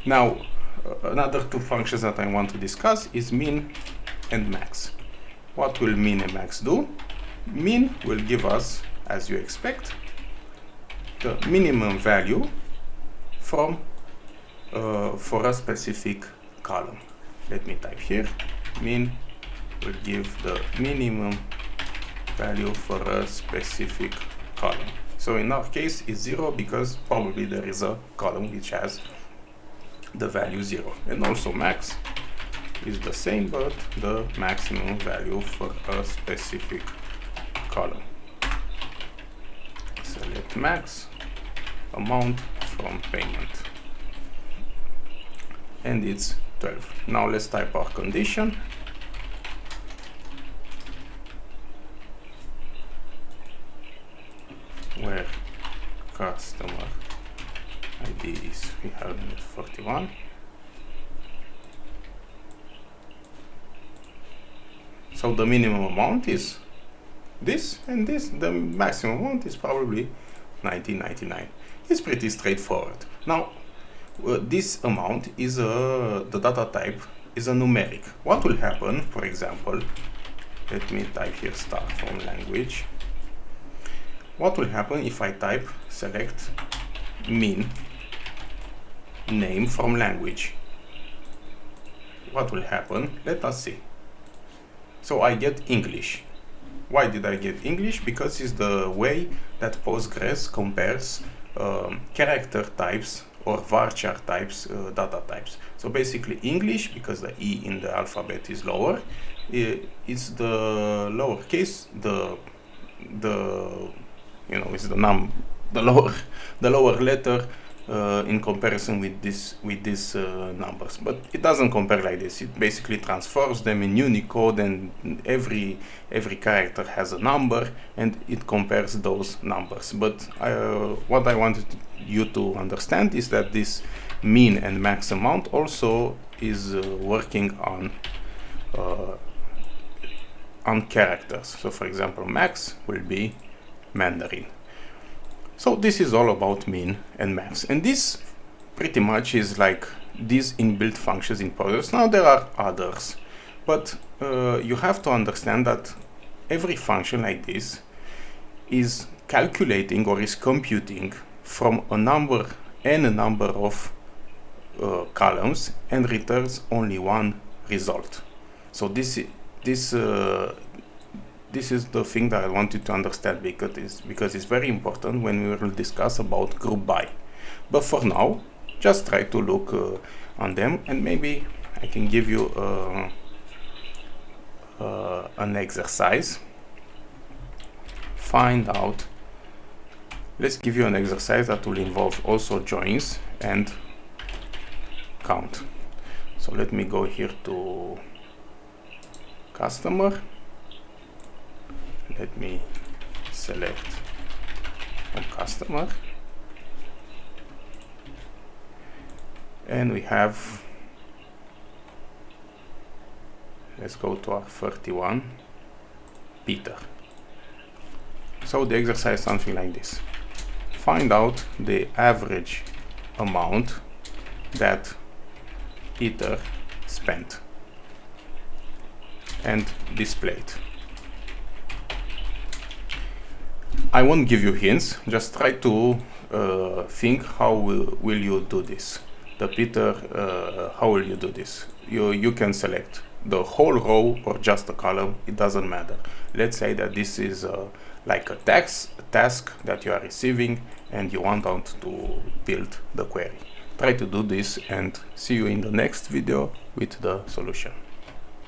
Now, another two functions that I want to discuss is min and max. What will min and max do? Min will give us, as you expect, the minimum value from for a specific column. Let me type here. Min will give the minimum value for a specific column. So in our case, it's 0 because probably there is a column which has the value 0. And also max is the same, but the maximum value for a specific column. Select max, amount from payment, and it's 12. Now let's type our condition. Where customer ID is 341. So the minimum amount is this, and this, the maximum amount is probably 19.99. It's pretty straightforward. Now, this amount is the data type is a numeric. What will happen, for example, let me type here start from language. What will happen if I type select min name from language? What will happen? Let us see. So I get English. Why did I get English? Because it's the way that Postgres compares character types or varchar types, data types. So basically English, because the E in the alphabet is lower, it's the lowercase, it's the lower letter in comparison with these numbers. But it doesn't compare like this. It basically transforms them in Unicode, and every character has a number, and it compares those numbers. But what I wanted you to understand is that this min and max amount also is working on characters. So for example, max will be Mandarin. So this is all about min and max, and this pretty much is like these inbuilt functions in Postgres. Now there are others, but you have to understand that every function like this is calculating or is computing from a number of columns and returns only one result. So this is the thing that I wanted to understand, because it's very important when we will discuss about group by. But for now, just try to look on them, and maybe I can give you an exercise. Find out. Let's give you an exercise that will involve also joins and count. So let me go here to customer. Let me select a customer, and we have, let's go to our 31, Peter. So the exercise is something like this. Find out the average amount that Peter spent and display it. I won't give you hints, just try to think how will you do this. The Peter, how will you do this? You can select the whole row or just a column, it doesn't matter. Let's say that this is like a task that you are receiving and you want to build the query. Try to do this and see you in the next video with the solution.